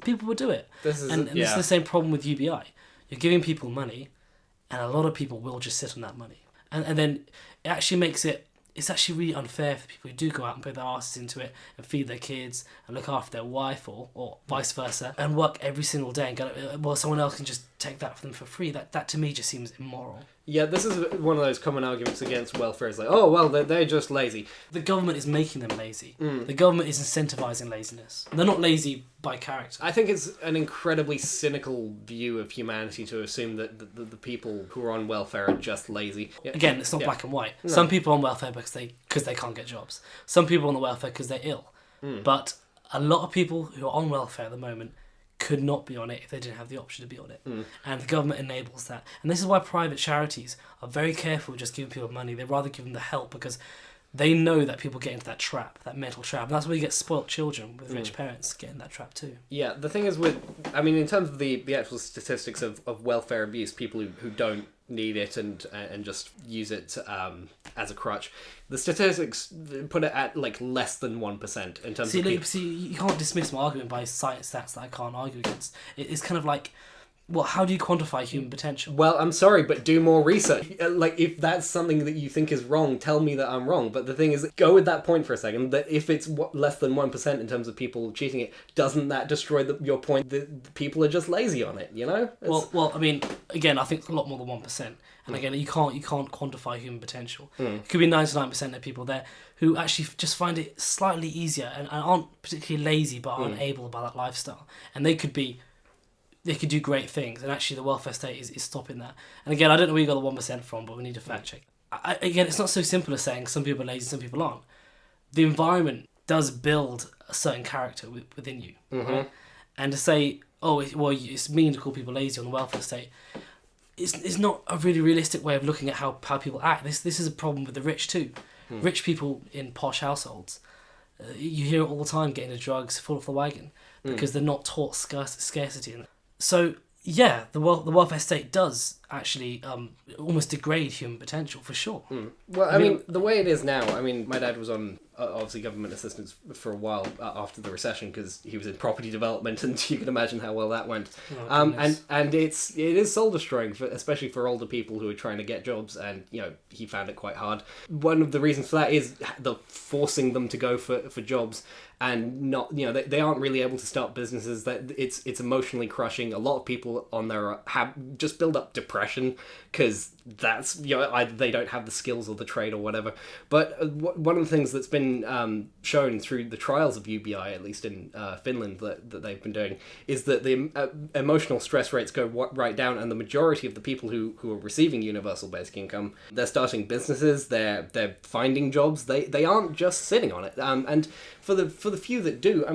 people will do it. This is the same problem with UBI. You're giving people money, and a lot of people will just sit on that money, and then it actually makes it it's actually really unfair for people who do go out and put their asses into it and feed their kids and look after their wife or vice versa and work every single day and go, well, someone else can just take that for them for free. That to me just seems immoral. Yeah, this is one of those common arguments against welfare. It's like, oh, well, they're just lazy. The government is making them lazy. The government is incentivizing laziness. They're not lazy by character. I think it's an incredibly cynical view of humanity to assume that the people who are on welfare are just lazy. Yeah. Again, it's not black and white. No. Some people are on welfare because they can't get jobs. Some people are on the welfare because they're ill. But a lot of people who are on welfare at the moment could not be on it if they didn't have the option to be on it. And the government enables that. And this is why private charities are very careful just giving people money. They'd rather give them the help because they know that people get into that trap, that mental trap. And that's where you get spoilt children with rich parents get in that trap too. Yeah, the thing is in terms of the actual statistics of welfare abuse, people who don't need it and just use it as a crutch, the statistics put it at like less than 1% in terms of people. See, you can't dismiss my argument by citing stats that I can't argue against. It's kind of like, well, how do you quantify human potential? Well, I'm sorry, but do more research. Like, if that's something that you think is wrong, tell me that I'm wrong. But the thing is, go with that point for a second, that if it's less than 1% in terms of people cheating it, doesn't that destroy your point that people are just lazy on it, you know? Well, I mean, again, I think it's a lot more than 1%. And again, you can't quantify human potential. It could be 99% of people there who actually just find it slightly easier and aren't particularly lazy but are unable by that lifestyle. And they could do great things, and actually the welfare state is stopping that. And again, I don't know where you got the 1% from, but we need to fact check. Again, it's not so simple as saying some people are lazy, some people aren't. The environment does build a certain character within you. Right? And to say, it's mean to call people lazy on the welfare state, it's not a really realistic way of looking at how people act. This is a problem with the rich too. Rich people in posh households, you hear it all the time, getting the drugs, fall off the wagon, because they're not taught scarcity. So, yeah, the welfare state does actually almost degrade human potential, for sure. Well, I mean, the way it is now, my dad was on, obviously, government assistance for a while after the recession, because he was in property development, and you can imagine how well that went. And it is soul-destroying, especially for older people who are trying to get jobs, and, he found it quite hard. One of the reasons for that is the forcing them to go for jobs, and not, they aren't really able to start businesses. That it's emotionally crushing. A lot of people on there have just build up depression because that's they don't have the skills or the trade or whatever. But one of the things that's been shown through the trials of UBI, at least in Finland, that they've been doing, is that the emotional stress rates go right down, and the majority of the people who are receiving universal basic income, they're starting businesses, they're finding jobs, they aren't just sitting on it. And for the few that do,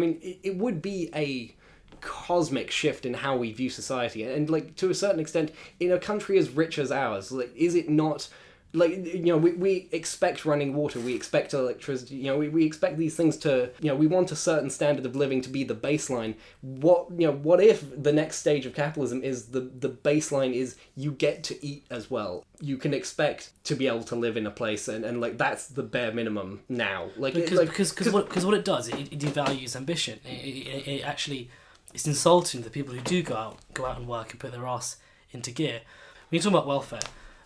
it would be a cosmic shift in how we view society, and like to a certain extent, in a country as rich as ours, like, is it not? Like, we expect running water, we expect electricity, we expect these things to, we want a certain standard of living to be the baseline. What if the next stage of capitalism is the baseline is you get to eat as well? You can expect to be able to live in a place, and like, that's the bare minimum now. Because what it does, it devalues ambition. It actually, it's insulting to the people who do go out and work and put their ass into gear. When you talk about welfare,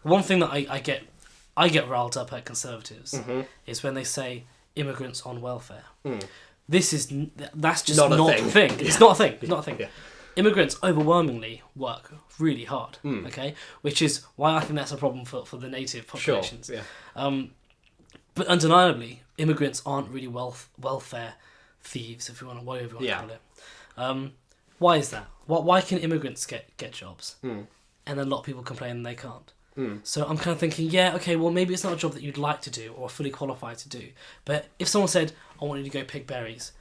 one thing that I get riled up at Conservatives is when they say immigrants on welfare. That's just not a thing. It's not a thing. It's not a thing. Yeah. Immigrants overwhelmingly work really hard. Okay, which is why I think that's a problem for the native populations. Sure. Yeah. But undeniably, immigrants aren't really welfare thieves, if you want to, whatever you want to call it. Why is that? Why can immigrants get jobs, and a lot of people complain they can't? So I'm kind of thinking, well, maybe it's not a job that you'd like to do or are fully qualified to do. But if someone said, I want you to go pick berries,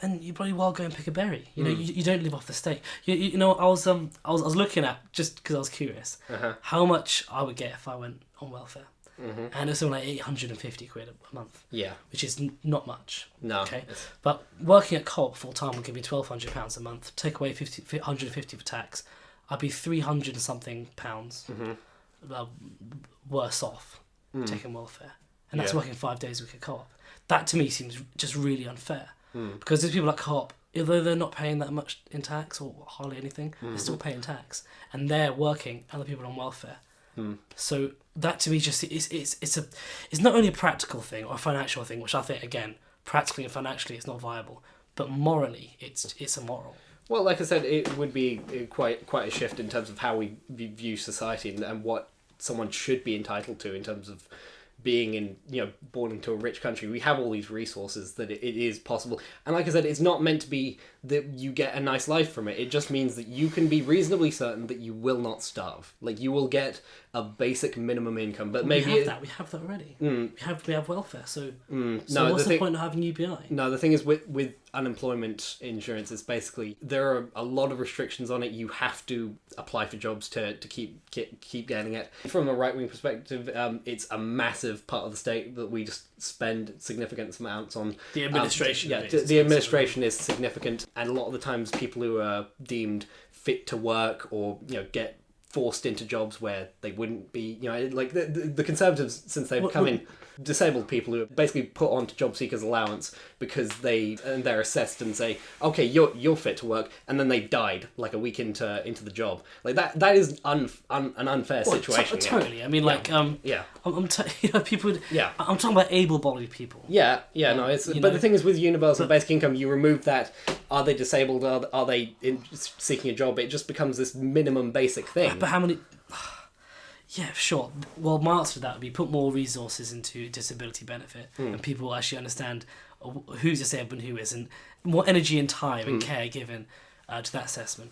then you probably well go and pick a berry. You don't live off the state. I was looking at, just because I was curious, how much I would get if I went on welfare. And it's something like 850 quid a month. Yeah. Which is not much. No. Okay. But working at Co-op full time would give me £1,200 a month. Take away 150 for tax, I'd be 300 and something pounds. Worse off taking welfare, and that's working 5 days a week at Co-op. That to me seems just really unfair, because there's people like Co-op, although they're not paying that much in tax or hardly anything, they're still paying tax, and they're working, and the people on welfare So that to me just it's not only a practical thing or a financial thing, which I think again practically and financially it's not viable, but morally it's immoral. Well, like I said, it would be quite a shift in terms of how we view society and what someone should be entitled to in terms of being born into a rich country. We have all these resources that it is possible. And like I said, it's not meant to be that you get a nice life from it. It just means that you can be reasonably certain that you will not starve. Like, you will get a basic minimum income, but maybe... We have that already. We have welfare, so what's the point of having UBI? No, the thing is with unemployment insurance, it's basically, there are a lot of restrictions on it. You have to apply for jobs to keep getting it. From a right-wing perspective, it's a massive part of the state that we just spend significant amounts on. The administration. The administration is significant, and a lot of the times people who are deemed fit to work or get forced into jobs where they wouldn't be, like the Conservatives, since they've come in, disabled people who are basically put onto job seekers allowance because they're assessed and say, okay, you're fit to work, and then they died like a week into the job. Like that is an unfair situation. Totally. I mean, I'm people would, I'm talking about able-bodied people. No, it's but the thing is with universal basic income, you remove that. Are they disabled? Are they seeking a job? It just becomes this minimum basic thing. But how many? Yeah, sure. Well, my answer to that would be put more resources into disability benefit, and people will actually understand who's disabled and who isn't. More energy and time and care given to that assessment.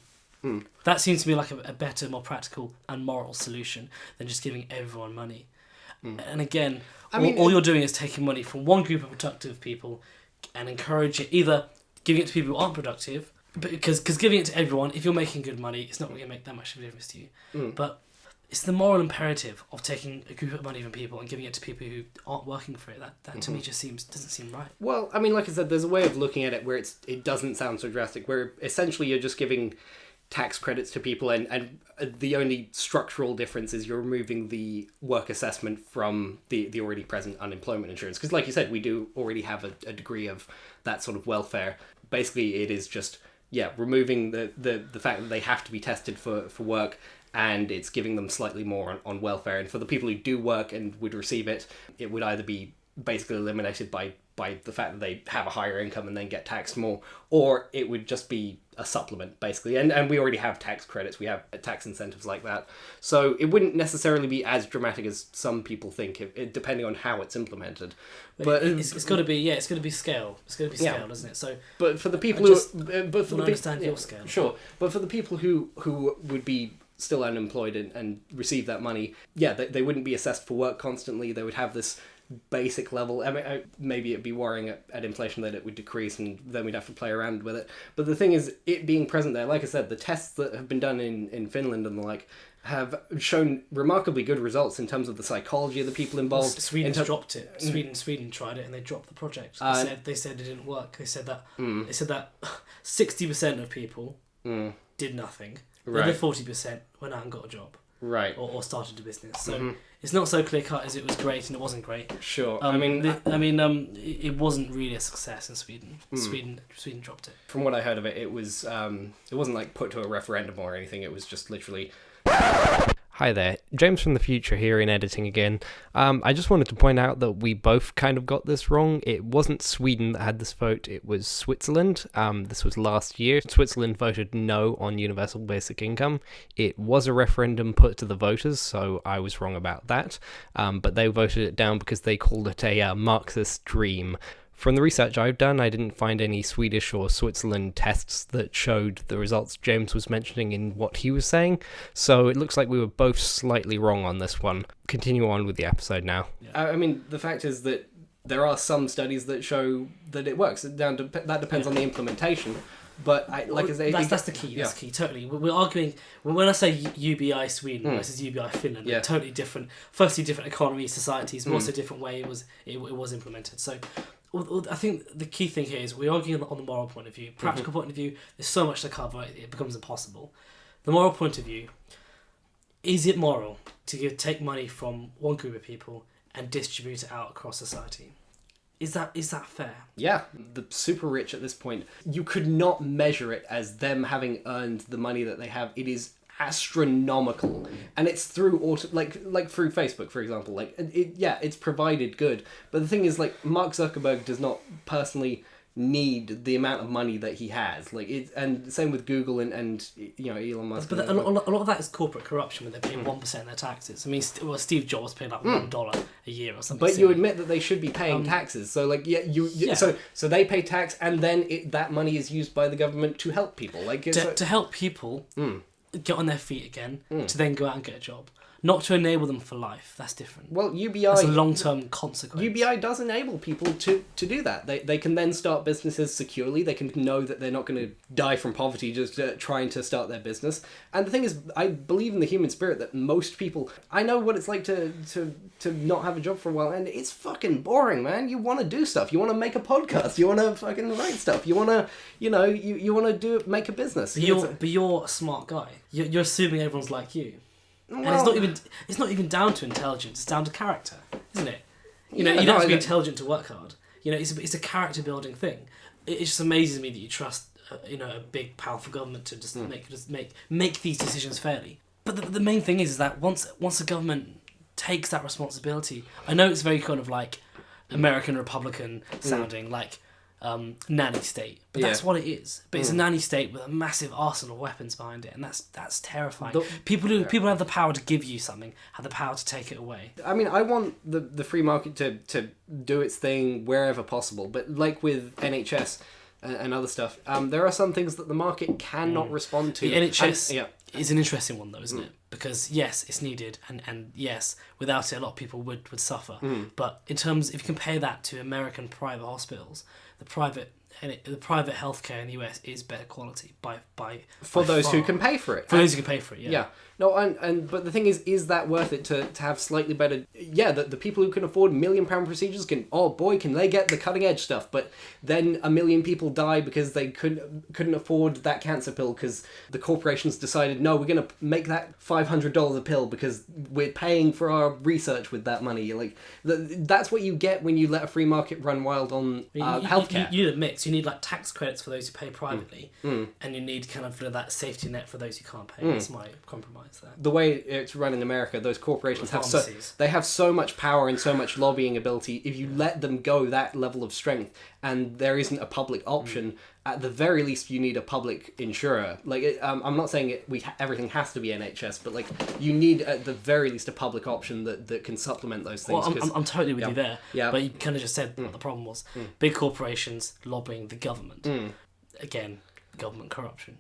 That seems to me like a better, more practical and moral solution than just giving everyone money. And again, all you're doing is taking money from one group of productive people and encouraging either giving it to people who aren't productive, because giving it to everyone, if you're making good money, it's not going to make that much of a difference to you. But it's the moral imperative of taking a group of money from people and giving it to people who aren't working for it. That to me just doesn't seem right. Well, I mean, like I said, there's a way of looking at it where it doesn't sound so drastic, where essentially you're just giving tax credits to people, and the only structural difference is you're removing the work assessment from the already present unemployment insurance. Because like you said, we do already have a degree of that sort of welfare. Basically, it is just, removing the fact that they have to be tested for work, and it's giving them slightly more on welfare. And for the people who do work and would receive it, it would either be basically eliminated by the fact that they have a higher income and then get taxed more, or it would just be a supplement, basically. And we already have tax credits, we have tax incentives like that. So it wouldn't necessarily be as dramatic as some people think, depending on how it's implemented. But it's got to be scale. It's got to be scale, isn't it? So, but for the people understand your scale. Sure, but for the people who would be still unemployed and receive that money, they wouldn't be assessed for work constantly. They would have this basic level. I mean, maybe it'd be worrying at inflation that it would decrease, and then we'd have to play around with it. But the thing is, it being present there, like I said, the tests that have been done in Finland and the like have shown remarkably good results in terms of the psychology of the people involved. Sweden dropped it. Sweden tried it and they dropped the project. They said it didn't work. They said that 60% of people did nothing. The other 40% went out and got a job. Right. Or started a business. So it's not so clear cut as it was great and it wasn't great. Sure. It wasn't really a success in Sweden. Sweden dropped it. From what I heard of it, it wasn't like put to a referendum or anything. It was just literally. Hi there, James from the future here in editing again. I just wanted to point out that we both kind of got this wrong. It wasn't Sweden that had this vote, it was Switzerland. This was last year. Switzerland voted no on universal basic income. It was a referendum put to the voters, so I was wrong about that. But they voted it down because they called it a Marxist dream. From the research I've done, I didn't find any Swedish or Switzerland tests that showed the results James was mentioning in what he was saying, so it looks like we were both slightly wrong on this one. Continue on with the episode now. I mean, the fact is that there are some studies that show that it works. That depends on the implementation. But that's the key. That's the key. Totally. We're arguing when I say UBI Sweden versus UBI Finland, they're totally different. Firstly, different economies, societies, but also different way it was implemented. So I think the key thing here is we're arguing on the moral point of view. Practical point of view, there's so much to cover, it becomes impossible. The moral point of view, is it moral to take money from one group of people and distribute it out across society? Is that fair? Yeah, the super rich at this point, you could not measure it as them having earned the money that they have. It is astronomical, and it's through like through Facebook, for example. Like it's provided good, but the thing is, like, Mark Zuckerberg does not personally need the amount of money that he has, like it, and same with Google and Elon Musk. But a lot of that is corporate corruption, when they're paying 1% of their taxes. I mean, Steve Jobs paid like $1 a year or something. But you admit that they should be paying taxes, so like so they pay tax, and then that money is used by the government to help people, like to help people get on their feet again, to then go out and get a job. Not to enable them for life. That's different. Well, UBI... That's a long-term consequence. UBI does enable people to do that. They can then start businesses securely. They can know that they're not going to die from poverty just trying to start their business. And the thing is, I believe in the human spirit that most people... I know what it's like to not have a job for a while, and it's fucking boring, man. You want to do stuff. You want to make a podcast. You want to fucking write stuff. You want to, you want to make a business. But you're a smart guy. You're assuming everyone's like you. And it's not even down to intelligence. It's down to character, isn't it? You don't have to be intelligent to work hard. It's a character building thing. It just amazes me that you trust a big powerful government to just make these decisions fairly. But the main thing is that once the government takes that responsibility, I know it's very kind of like American Republican sounding, like nanny state, but that's what it is. But it's a nanny state with a massive arsenal of weapons behind it, and that's terrifying. People have the power to give you something, have the power to take it away. I mean, I want the free market to do its thing wherever possible, but like with NHS and other stuff, there are some things that the market cannot respond to. The NHS is an interesting one, though, isn't it? Because yes, it's needed, and yes, without it, a lot of people would suffer. But in terms, if you compare that to American private hospitals, the private healthcare in the US is better quality by those far. who can pay for it. For those who can pay for it, yeah. Yeah. No, but the thing is that worth it to have slightly better... Yeah, the people who can afford £1 million procedures can they get the cutting edge stuff, but then 1 million people die because they couldn't afford that cancer pill because the corporations decided, no, we're going to make that $500 a pill because we're paying for our research with that money. Like, that's what you get when you let a free market run wild on healthcare. You need a mix. You need like tax credits for those who pay privately, and you need kind of that safety net for those who can't pay. That's my compromise there. The way it's run in America, those corporations have so much power and so much lobbying ability. If you let them go that level of strength, and there isn't a public option, at the very least you need a public insurer. Like I'm not saying everything has to be NHS, but like you need at the very least a public option that can supplement those things. Well, I'm totally with you there. Yeah. But you kind of just said what the problem was. Big corporations lobbying the government. Again, government corruption.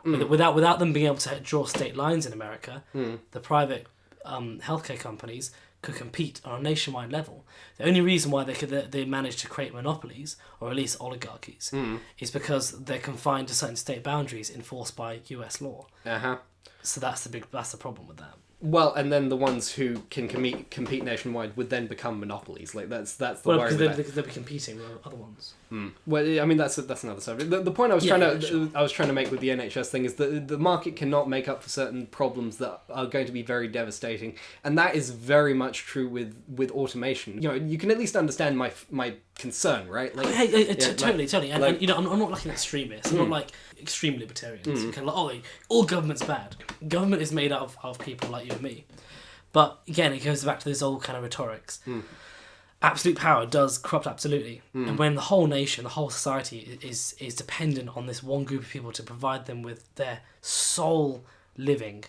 Without them being able to draw state lines in America, the private healthcare companies could compete on a nationwide level. The only reason why they managed to create monopolies, or at least oligarchies, is because they're confined to certain state boundaries enforced by US law. So that's the problem with that. Well, and then the ones who can compete nationwide would then become monopolies. Like that's the worry. Because they'll be competing with other ones. Well, I mean that's another subject. The point I was trying to make with the NHS thing is that the market cannot make up for certain problems that are going to be very devastating, and that is very much true with automation. You can at least understand my concern, right? Like, totally. And I'm not like an extremist. I'm not like extreme libertarians. Kind of like, all government's bad. Government is made up of people like you and me. But again, it goes back to this old kind of rhetorics. Absolute power does corrupt absolutely. And when the whole nation, the whole society is dependent on this one group of people to provide them with their sole living,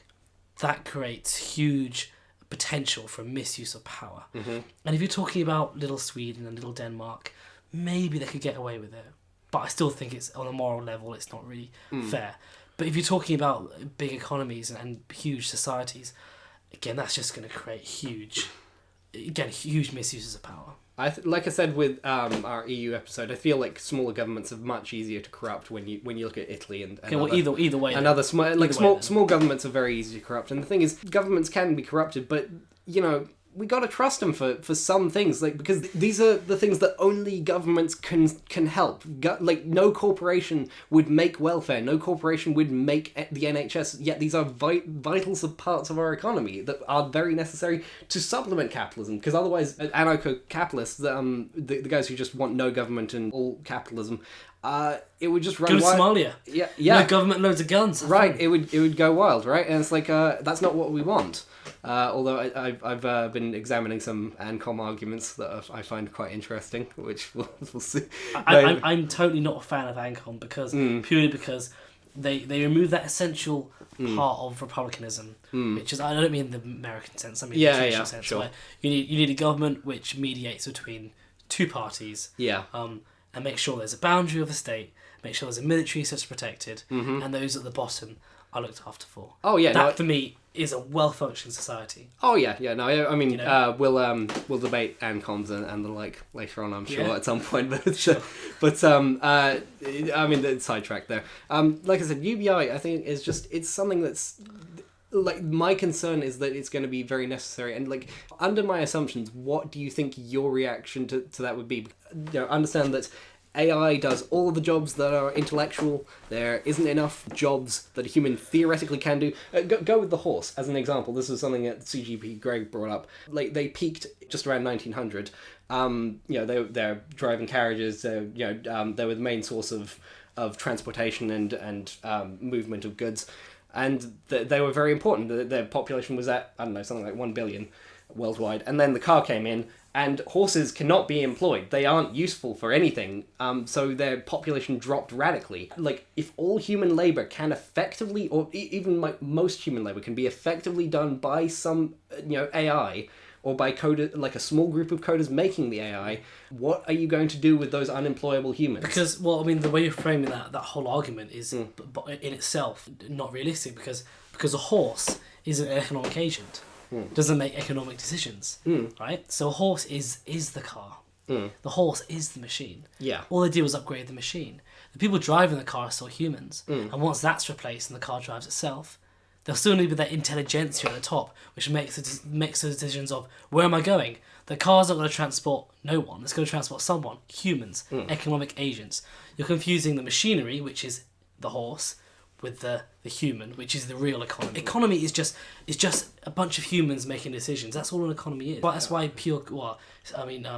that creates huge potential for misuse of power. And if you're talking about little Sweden and little Denmark, maybe they could get away with it. But I still think it's on a moral level, it's not really fair. But if you're talking about big economies and huge societies, again, that's just going to create huge misuses of power. Like I said with our EU episode, I feel like smaller governments are much easier to corrupt when you look at Italy and either way. And other small governments are very easy to corrupt. And the thing is, governments can be corrupted, but we got to trust them for some things, like, because these are the things that only governments can help. Like, no corporation would make welfare, no corporation would make the NHS, yet these are vital parts of our economy that are very necessary to supplement capitalism, because otherwise anarcho-capitalists, the guys who just want no government and all capitalism, it would just run Go to wild. Somalia. Yeah. No government, loads of guns. Right, it would go wild, right? And it's like, that's not what we want. Although I've been examining some ANCOM arguments that I find quite interesting, which we'll see. I'm totally not a fan of ANCOM purely because they remove that essential part of republicanism, which is, I don't mean the American sense, I mean the traditional sense, sure. where you need a government which mediates between two parties. And make sure there's a boundary of the state, make sure there's a military that's protected, and those at the bottom are looked after for. Oh yeah, that for me is a well-functioning society. Oh yeah. No, I mean, we'll debate ANCOMs and the like later on, I'm sure, at some point. But I mean, the sidetrack there. Like I said, UBI, I think it's something that's, like, my concern is that it's going to be very necessary, and, like, under my assumptions, what do you think your reaction to that would be? Understand that AI does all of the jobs that are intellectual. There isn't enough jobs that a human theoretically can do. Go with the horse as an example. This is something that CGP Greg brought up. Like, they peaked just around 1900. They're driving carriages. They were the main source of transportation and movement of goods. And they were very important. Their population was at, I don't know, something like 1 billion worldwide. And then the car came in, and horses cannot be employed. They aren't useful for anything. So their population dropped radically. Like, if all human labour can effectively, or even most human labour can be effectively done by some, AI, or by a small group of coders making the AI, what are you going to do with those unemployable humans? Because, well, I mean, the way you're framing that whole argument is in itself not realistic, because a horse is an economic agent, doesn't make economic decisions, right? So a horse is the car. The horse is the machine. Yeah. All they did was upgrade the machine. The people driving the car are still humans, and once that's replaced and the car drives itself, there'll still need to be that intelligentsia at the top, which makes those decisions of, where am I going? The car's not going to transport no one. It's going to transport someone. Humans. Economic agents. You're confusing the machinery, which is the horse, with the human, which is the real economy. Economy is just a bunch of humans making decisions. That's all an economy is. But that's why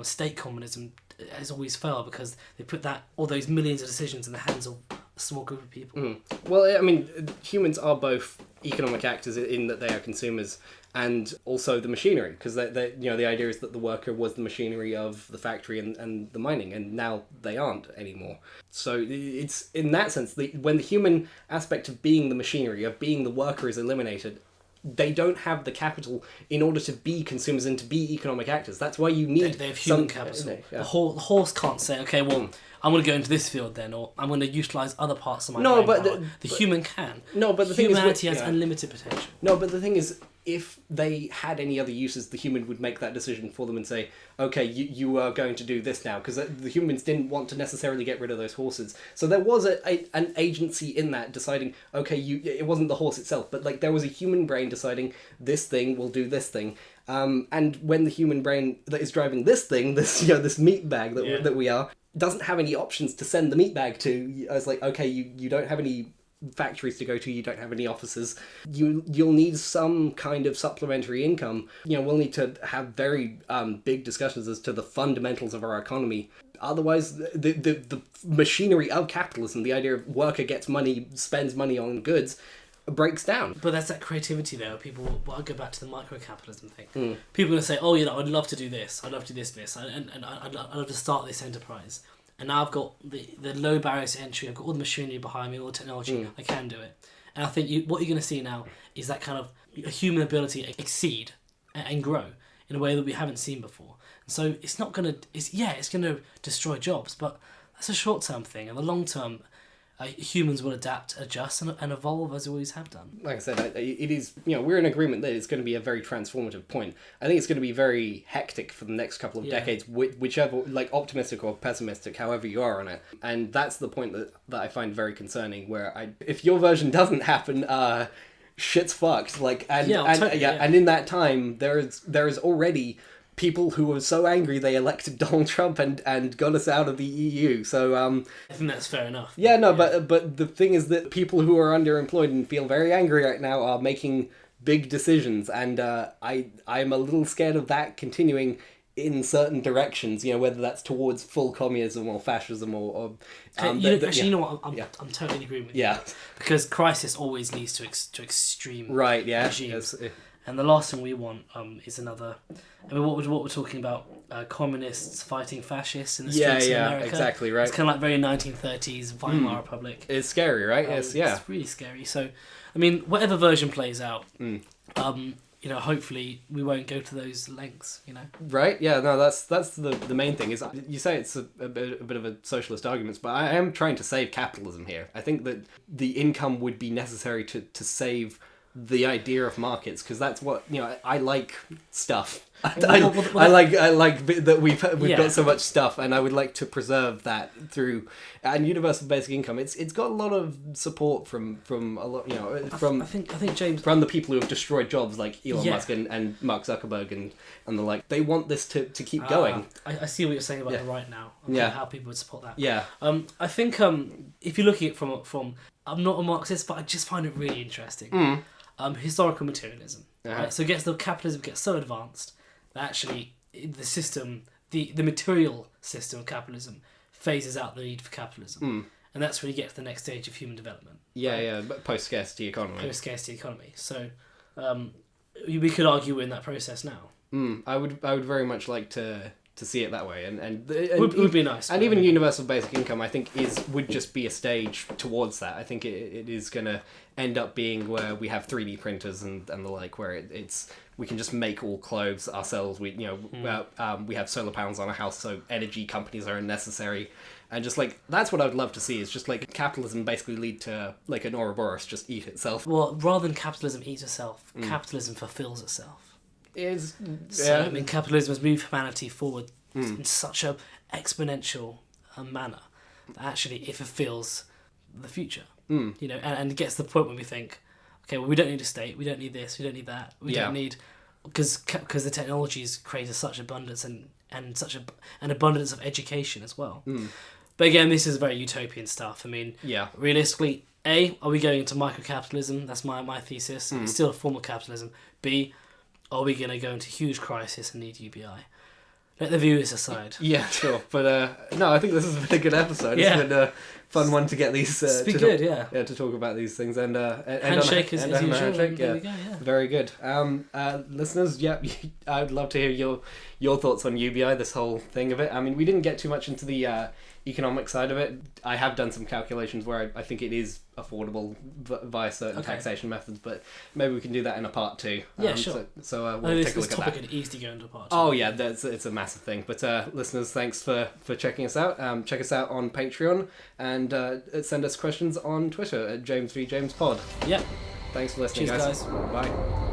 state communism has always failed, because they put all those millions of decisions in the hands of a small group of people. Well, I mean, humans are both economic actors in that they are consumers, and also the machinery, because the idea is that the worker was the machinery of the factory and the mining, and now they aren't anymore. So it's, in that sense, when the human aspect of being the machinery, of being the worker, is eliminated, they don't have the capital in order to be consumers and to be economic actors. That's why you need they have human capital. The horse can't say, okay, well, I'm going to go into this field then, or I'm going to utilise other parts of my brain power. The human can. No, but the humanity thing is, has unlimited potential. No, but the thing is, if they had any other uses, the human would make that decision for them and say, okay, you are going to do this now, because the humans didn't want to necessarily get rid of those horses. So there was an agency in that deciding, okay, it wasn't the horse itself, but, like, there was a human brain deciding this thing will do this thing. And when the human brain that is driving this thing, this meat bag that we are, doesn't have any options to send the meat bag to, I was like, okay, you don't have any factories to go to, you don't have any offices, you'll need some kind of supplementary income. We'll need to have very big discussions as to the fundamentals of our economy. Otherwise, the machinery of capitalism, the idea of worker gets money, spends money on goods, breaks down. But that's that creativity there. People, I'll go back to the micro-capitalism thing. People are going to say, oh, I'd love to do this, I'd love to do this, and I'd love to start this enterprise. And now I've got the low barriers to entry, I've got all the machinery behind me, all the technology, I can do it. And I think what you're going to see now is that kind of a human ability to exceed and grow in a way that we haven't seen before. And so it's not going to, it's going to destroy jobs, but that's a short-term thing. In the long term, humans will adapt, adjust, and evolve as we always have done. Like I said, it is, we're in agreement that it's going to be a very transformative point. I think it's going to be very hectic for the next couple of decades, whichever, like, optimistic or pessimistic, however you are on it. And that's the point that I find very concerning, where if your version doesn't happen, shit's fucked. Like, and Totally, yeah. and in that time, there is already people who were so angry they elected Donald Trump and got us out of the EU. So I think that's fair enough. yeah, no, but the thing is that people who are underemployed and feel very angry right now are making big decisions, and I'm a little scared of that continuing in certain directions, you know, whether that's towards full communism or fascism or you know what? I'm totally agreeing with you. Yeah. Because crisis always leads to extreme Right, yeah. regimes. Yes. And the last thing we want is another. I mean, what we're talking about, communists fighting fascists in the streets of America. Exactly, right. It's kind of like very 1930s Weimar Republic. It's scary, right? Yes, yeah. It's really scary. So, I mean, whatever version plays out, you know, hopefully we won't go to those lengths, you know. Right? Yeah, no, that's the main thing. Is you say it's a bit of a socialist argument, but I am trying to save capitalism here. I think that the income would be necessary to save the idea of markets, because that's what, you know, I like stuff. I like that we've got so much stuff, and I would like to preserve that through and universal basic income. It's got a lot of support from a lot, you know, from I think James, from the people who have destroyed jobs like Elon Musk and Mark Zuckerberg and the like. They want this to keep going. I see what you're saying about the right now. How people would support that. Yeah. I think if you're looking at it from I'm not a Marxist, but I just find it really interesting. Historical materialism. Right? So capitalism gets so advanced that actually the system, the material system of capitalism phases out the need for capitalism. And that's where you get to the next stage of human development. Yeah, yeah, but post-scarcity economy. Post-scarcity economy. So we could argue we're in that process now. I would very much like to see it that way, and it would be nice. And even universal basic income, I think, would just be a stage towards that. I think it is going to end up being where we have 3D printers and the like, where it's we can just make all clothes ourselves. We we have solar panels on our house, so energy companies are unnecessary. And just like that's what I would love to see, is just like capitalism basically lead to like an Ouroboros just eat itself. Well, rather than capitalism eat itself, capitalism fulfills itself. I mean, capitalism has moved humanity forward in such a exponential manner that actually it fulfills the future. You know, and it gets to the point where we think, okay, well, we don't need a state, we don't need this, we don't need that, we don't need, because the technologies created such abundance and such an abundance of education as well. But again, this is very utopian stuff. I mean, realistically, A, are we going into micro-capitalism? That's my thesis. It's still a form of capitalism. B, are we going to go into huge crisis and need UBI? Let the viewers decide. Yeah, sure. But no, I think this has been a good episode. It's been a fun one to get these... to talk about these things. And handshake as usual. Handshake, there we go, Very good. Listeners, I would love to hear your thoughts on UBI, this whole thing of it. I mean, we didn't get too much into the economic side of it. I have done some calculations where I think it is affordable via certain taxation methods, but maybe we can do that in a part 2. Sure. So we'll take a look at that. This topic could easily go into a part 2. Oh yeah, it's a massive thing. But listeners, thanks for checking us out. Check us out on Patreon and send us questions on Twitter at JamesVJamesPod. Yeah. Thanks for listening, Cheers, guys. Bye.